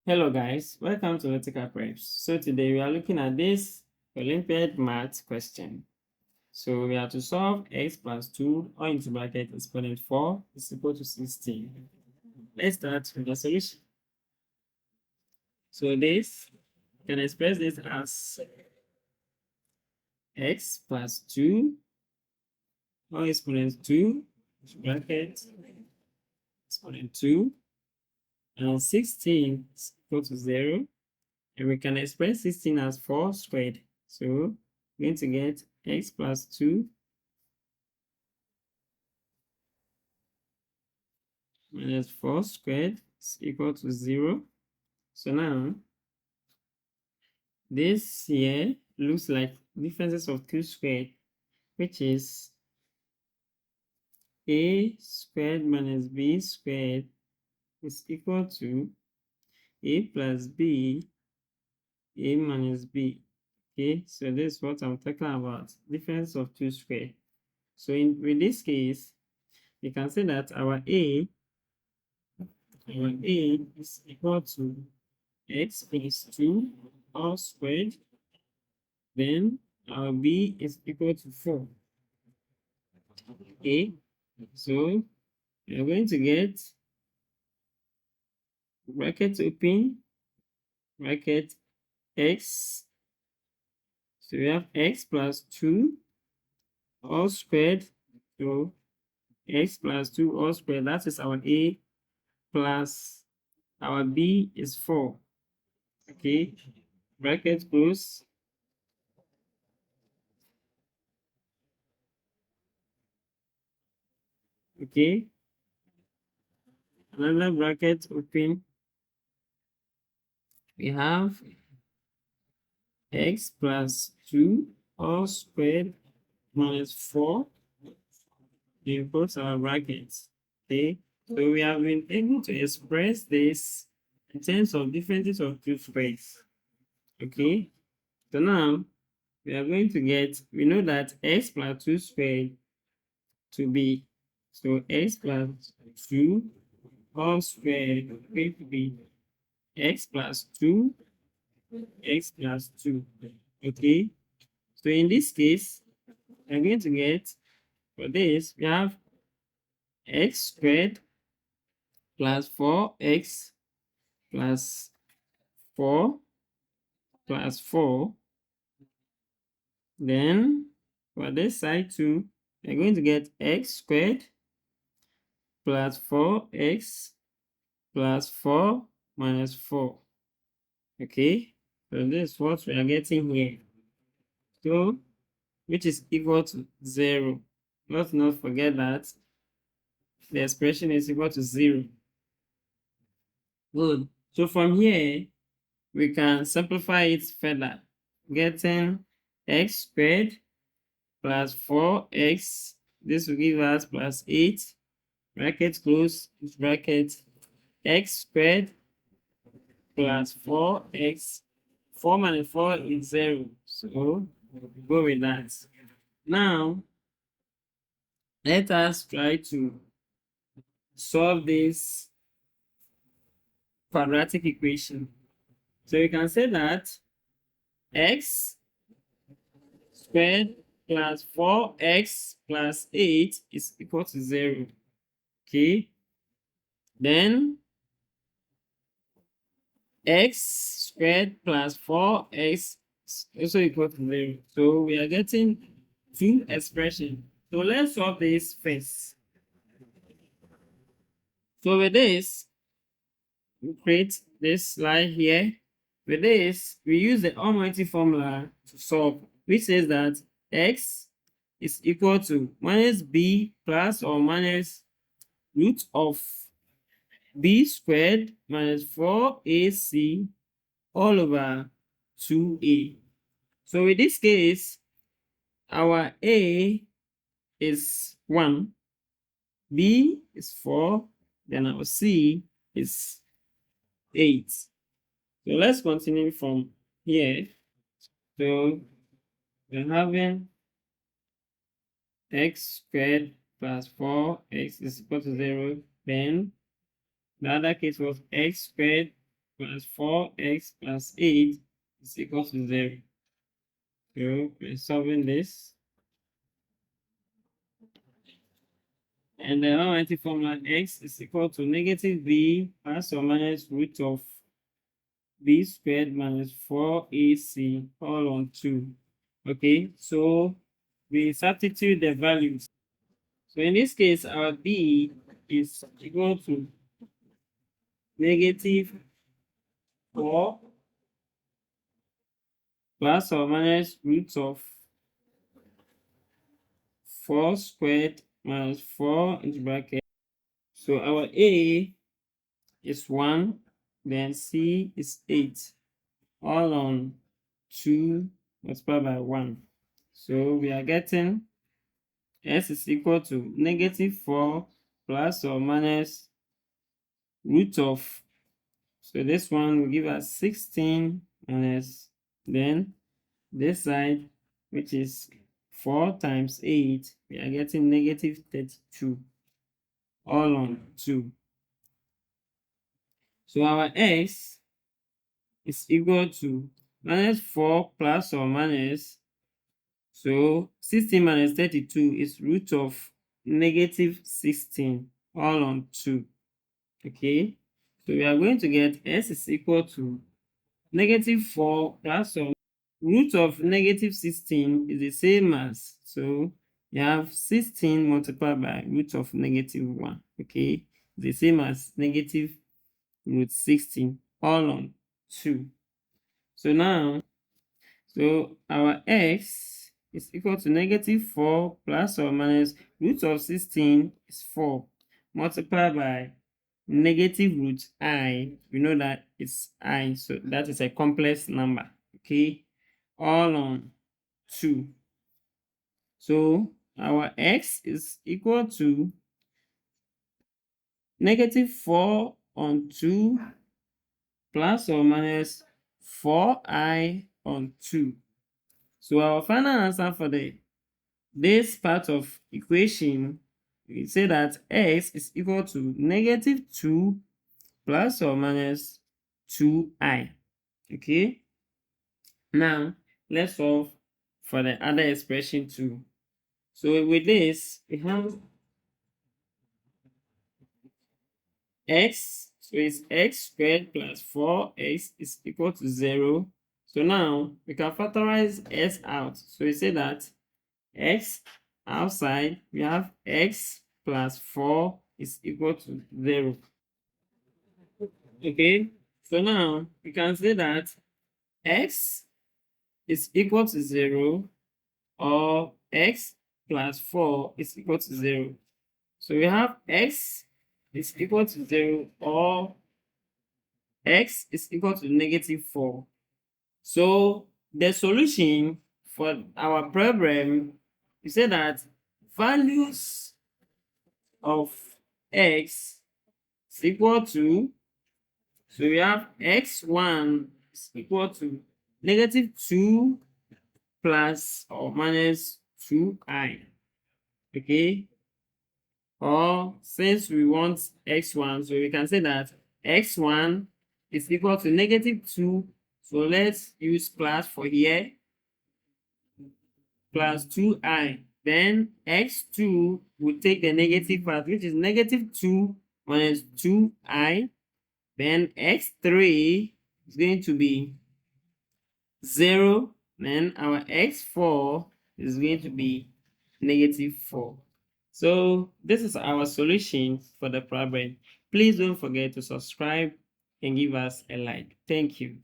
Hello guys, welcome to Lytical Preps. So today we are looking at this Olympiad Math question. So we have to solve x plus 2 or into bracket exponent 4 is equal to 16. Let's start with the solution. So this, you can express this as x plus 2 or exponent 2 bracket exponent 2 and 16 is equal to 0. And we can express 16 as 4 squared. So we're going to get x plus 2 minus 4 squared is equal to 0. So now, this here looks like differences of 2 squared, which is a squared minus b squared is equal to a plus b, a minus b. Okay, so this is what I'm talking about, difference of 2 squared. So in this case, we can say that our a is equal to x plus 2 all squared. Then our b is equal to 4. Okay, so we are going to get bracket open, bracket x. So we have x plus 2 all squared. So x plus 2 all squared, that is our a, plus our b is 4. Okay, bracket close. Okay, another bracket open. We have x plus 2 all squared minus 4 equals our brackets. Okay, so we have been able to express this in terms of differences of 2 squares. Okay, so now we are going to get, we know that x plus 2 squared to be, so x plus 2 all squared going to be x plus 2, x plus 2. Okay, so in this case, I'm going to get, for this, we have x squared plus 4x plus 4 plus 4. Then for this side too, we're going to get x squared plus 4x plus 4 minus 4. Okay, so this is what we are getting here. So, which is equal to 0. Let's not forget that the expression is equal to 0. Good. So from here, we can simplify it further, getting x squared plus 4x. This will give us plus 8, bracket close, bracket x squared plus 4x. 4 minus 4 is 0. So go with that. Now, let us try to solve this quadratic equation. So you can say that x squared plus 4x plus 8 is equal to 0. Okay, then x squared plus 4x is also equal to 0. So we are getting two expressions. So let's solve this first. So with this, we create this line here. With this, we use the almighty formula to solve, which says that x is equal to minus b plus or minus root of b squared minus 4ac all over 2a. So in this case, our a is 1, b is 4, then our c is 8. So let's continue from here. So we're having x squared plus 4x is equal to 0. Then the other case was x squared plus 4x plus 8 is equal to 0. So we're solving this. And the almighty formula x is equal to negative b plus or minus root of b squared minus 4ac all on 2. Okay, so we substitute the values. So in this case, our b is equal to negative 4 plus or minus root of 4 squared minus 4 into bracket. So our a is 1, then c is 8, all on 2 multiplied by 1. So we are getting s is equal to negative 4 plus or minus root of, so this one will give us 16 minus, then this side, which is 4 times 8, we are getting negative 32, all on 2. So our x is equal to minus 4 plus or minus, so 16 minus 32 is root of negative 16, all on 2. Okay, so we are going to get s is equal to negative 4 plus or root of negative 16 is the same as, so you have 16 multiplied by root of negative 1. Okay, the same as negative root 16, all on 2. So now, so our x is equal to negative 4 plus or minus root of 16 is 4 multiplied by negative root I. We know that it's I, so that is a complex number. Okay, all on 2. So our x is equal to negative 4 on 2 plus or minus 4i on 2. So our final answer for this part of equation, we say that x is equal to negative 2 plus or minus 2i. Okay, now let's solve for the other expression too. So with this, we have x, so it's x squared plus 4x is equal to 0. So now we can factorize s out. So we say that x outside, we have x plus 4 is equal to 0. Okay, so now we can say that x is equal to 0, or x plus 4 is equal to 0. So we have x is equal to 0, or x is equal to negative 4. So the solution for our problem, we say that values of x is equal to, so we have x1 is equal to negative 2 plus or minus 2i. Okay, or since we want x1, so we can say that x1 is equal to negative 2. So let's use plus for here, plus 2i. Then x2 will take the negative part, which is negative 2 minus 2i. Then x3 is going to be 0. Then our x4 is going to be negative 4. So this is our solution for the problem. Please don't forget to subscribe and give us a like. Thank you.